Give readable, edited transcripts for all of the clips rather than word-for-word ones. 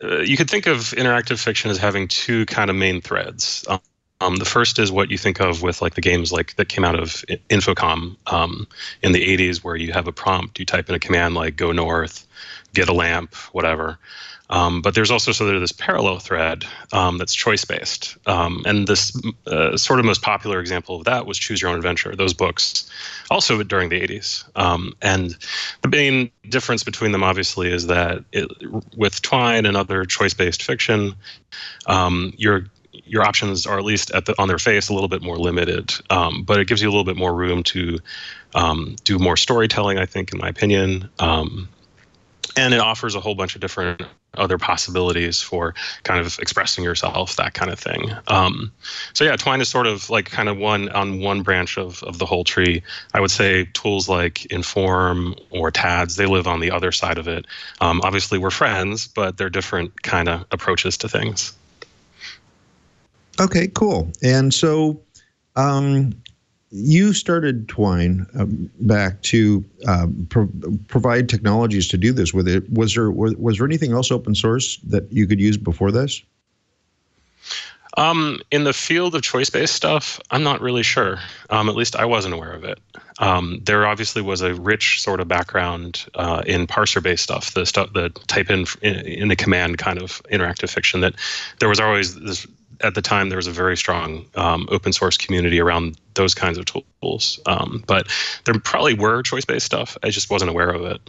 you could think of interactive fiction as having two kind of main threads. The first is what you think of with like the games like that came out of Infocom in the 80s, where you have a prompt, you type in a command like go north, get a lamp, whatever. But there's also this parallel thread that's choice-based. And this sort of most popular example of that was Choose Your Own Adventure, those books, also during the 80s. And the main difference between them, obviously, is that with Twine and other choice-based fiction, your options are, at least on their face, a little bit more limited. But it gives you a little bit more room to do more storytelling, I think, in my opinion. And it offers a whole bunch of different other possibilities for kind of expressing yourself, that kind of thing. So yeah, Twine is sort of like kind of one branch of the whole tree. I would say tools like Inform or TADS, they live on the other side of it. Obviously, we're friends, but they're different kind of approaches to things. Okay, cool. And so you started Twine back to provide technologies to do this with it. Was there anything else open source that you could use before this? In the field of choice-based stuff, I'm not really sure. At least I wasn't aware of it. There obviously was a rich sort of background in parser-based stuff, the stuff that type in the command kind of interactive fiction, that there was always this. At the time, there was a very strong open source community around those kinds of tools. But there probably were choice-based stuff. I just wasn't aware of it.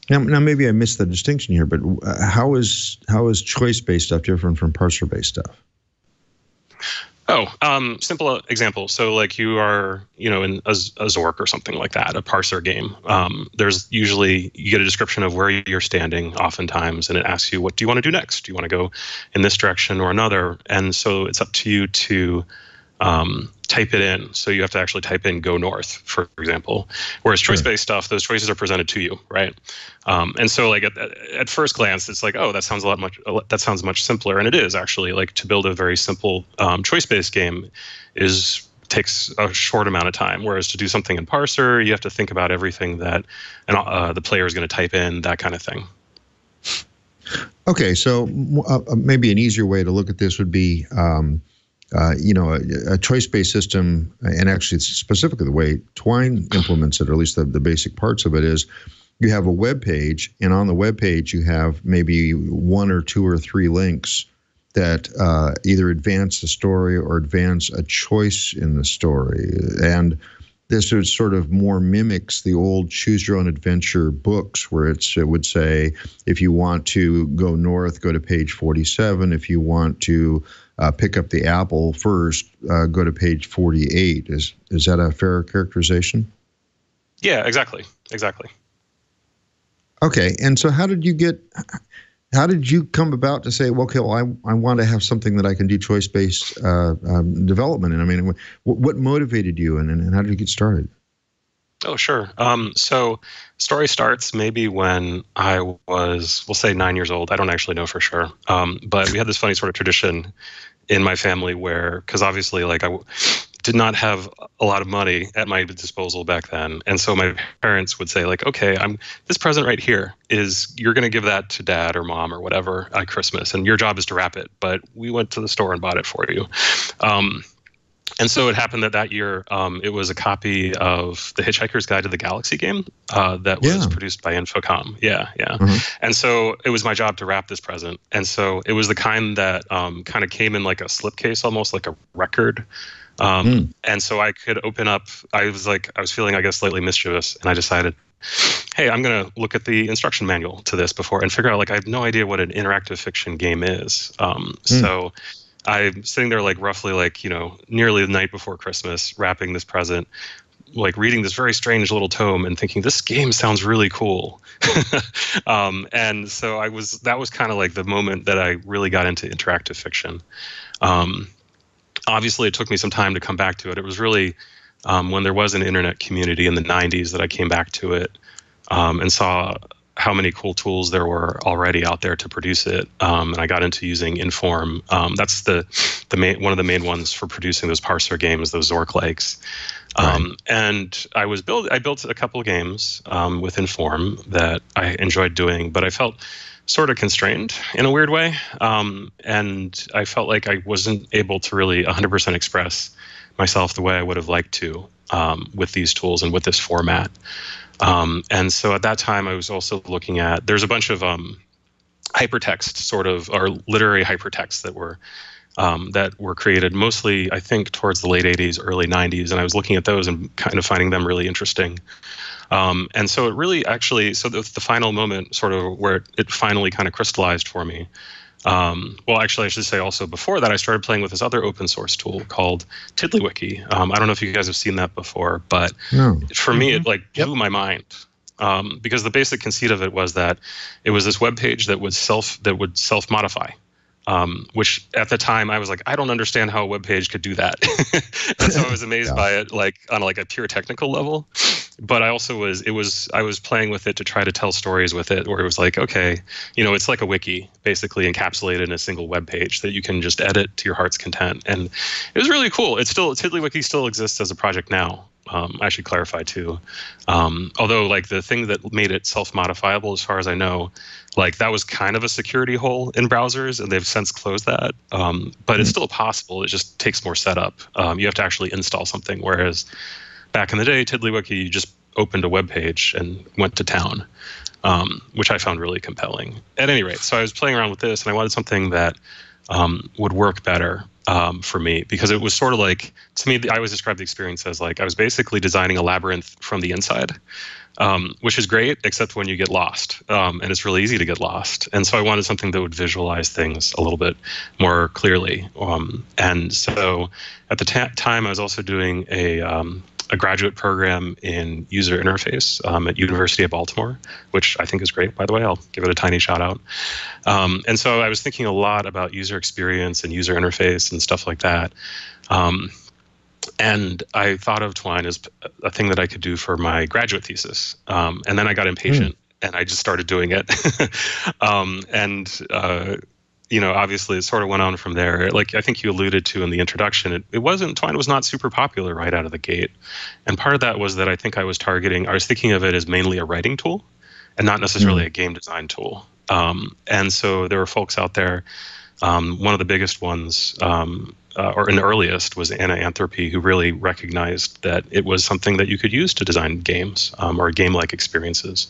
Now maybe I missed the distinction here, but how is choice-based stuff different from parser-based stuff? Simple example. So like you are, in a Zork or something like that, a parser game. There's usually, you get a description of where you're standing oftentimes, and it asks you, what do you want to do next? Do you want to go in this direction or another? And so it's up to you to type it in. So you have to actually type in go north, for example. Whereas choice-based stuff, those choices are presented to you, right? And so like at first glance, it's like, oh, that sounds much simpler. And it is actually. Like, to build a very simple choice-based game takes a short amount of time. Whereas to do something in parser, you have to think about everything that the player is going to type in, that kind of thing. Okay, so maybe an easier way to look at this would be a choice-based system, and actually specifically the way Twine implements it, or at least the basic parts of it, is you have a web page, and on the web page you have maybe one or two or three links that either advance the story or advance a choice in the story. And this is sort of more mimics the old Choose Your Own Adventure books, where it would say, if you want to go north, go to page 47. If you want to pick up the apple first, go to page 48. Is that a fair characterization? Yeah, exactly. Okay, and so how did you come about to say, well, okay, well, I want to have something that I can do choice-based development? And I mean, what motivated you, and how did you get started? Oh, sure. So story starts maybe when I was, we'll say 9 years old. I don't actually know for sure. But we had this funny sort of tradition in my family where, because obviously like I did not have a lot of money at my disposal back then. And so my parents would say like, okay, this present right here you're going to give that to dad or mom or whatever at Christmas, and your job is to wrap it. But we went to the store and bought it for you. And so it happened that year, it was a copy of The Hitchhiker's Guide to the Galaxy game that was produced by Infocom. Yeah. Mm-hmm. And so it was my job to wrap this present. And so it was the kind that kind of came in like a slipcase, almost like a record. And so I could open up, I was feeling, I guess, slightly mischievous. And I decided, hey, I'm going to look at the instruction manual to this before and figure out, like, I have no idea what an interactive fiction game is. So I'm sitting there like roughly like, nearly the night before Christmas, wrapping this present, like reading this very strange little tome and thinking, this game sounds really cool. And so that was kind of like the moment that I really got into interactive fiction. Obviously, it took me some time to come back to it. It was really when there was an internet community in the 90s that I came back to it and saw how many cool tools there were already out there to produce it. And I got into using Inform. That's the one of the main ones for producing those parser games, those Zork likes. And I built a couple of games with Inform that I enjoyed doing, but I felt sort of constrained in a weird way. And I felt like I wasn't able to really 100% express myself the way I would have liked to with these tools and with this format. And so at that time, I was also looking at, there's a bunch of hypertext sort of, or literary hypertexts that were created mostly, I think, towards the late 80s, early 90s. And I was looking at those and kind of finding them really interesting. And so it really actually, so the final moment sort of where it finally kind of crystallized for me. Well, actually, I should say also before that, I started playing with this other open source tool called TWiT. I don't know if you guys have seen that before, but for me, it like blew my mind. Because the basic conceit of it was that it was this web page that would self-modify. Which at the time I was like, I don't understand how a web page could do that. And so I was amazed by it, like on like a pure technical level. But I also I was playing with it to try to tell stories with it, where it was like, okay, it's like a wiki basically encapsulated in a single web page that you can just edit to your heart's content. And it was really cool. TWiT still exists as a project now. I should clarify too. Although like the thing that made it self-modifiable, as far as I know, like that was kind of a security hole in browsers, and they've since closed that. But it's still possible. It just takes more setup. You have to actually install something. Whereas back in the day, TWiT, you just opened a web page and went to town, which I found really compelling. At any rate, so I was playing around with this, and I wanted something that would work better for me, because it was sort of like, to me, I always describe the experience as like I was basically designing a labyrinth from the inside, which is great, except when you get lost, and it's really easy to get lost. And so I wanted something that would visualize things a little bit more clearly. And so at the time, I was also doing a graduate program in user interface at University of Baltimore, which I think is great, by the way. I'll give it a tiny shout out. And so I was thinking a lot about user experience and user interface and stuff like that. And I thought of Twine as a thing that I could do for my graduate thesis. And then I got impatient and I just started doing it. Obviously it sort of went on from there. Like I think you alluded to in the introduction, Twine was not super popular right out of the gate. And part of that was that I think I was thinking of it as mainly a writing tool and not necessarily a game design tool. And so there were folks out there, one of the biggest ones, or an earliest, was Anna Anthropy, who really recognized that it was something that you could use to design games or game-like experiences.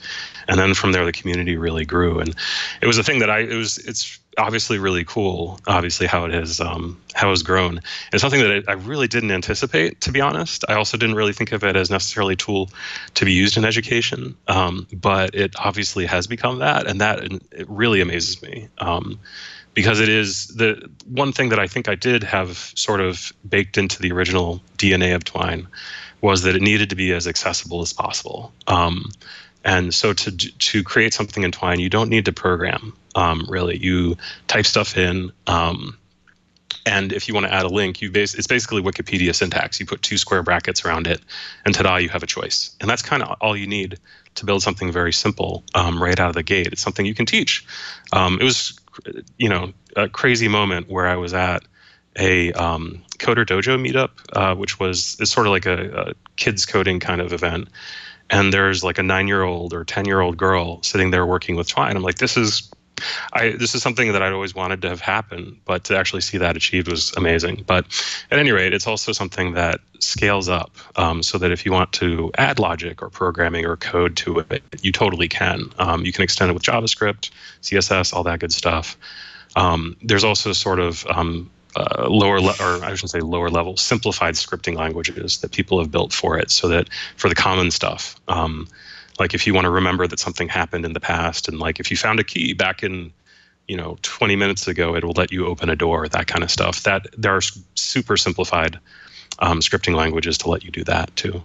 And then from there, the community really grew. And it was a thing that it's obviously really cool, obviously how it has grown. It's something that I really didn't anticipate, to be honest. I also didn't really think of it as necessarily a tool to be used in education, but it obviously has become that, and it really amazes me. Because it is the one thing that I think I did have sort of baked into the original DNA of Twine was that it needed to be as accessible as possible. And so to create something in Twine, you don't need to program, really. You type stuff in, and if you want to add a link, it's basically Wikipedia syntax. You put 2 square brackets around it, and ta-da, you have a choice. And that's kind of all you need to build something very simple right out of the gate. It's something you can teach. It was a crazy moment where I was at a Coder Dojo meetup, which is sort of like a kids coding kind of event. And there's like a 9-year-old or 10-year-old girl sitting there working with Twine. I'm like, this is something that I'd always wanted to have happen, but to actually see that achieved was amazing. But at any rate, it's also something that scales up, so that if you want to add logic or programming or code to it, you totally can. You can extend it with JavaScript, CSS, all that good stuff. There's also sort of lower level, simplified scripting languages that people have built for it, so that for the common stuff, like if you want to remember that something happened in the past, and like if you found a key back in 20 minutes ago, it will let you open a door, that kind of stuff. That there are super simplified scripting languages to let you do that too.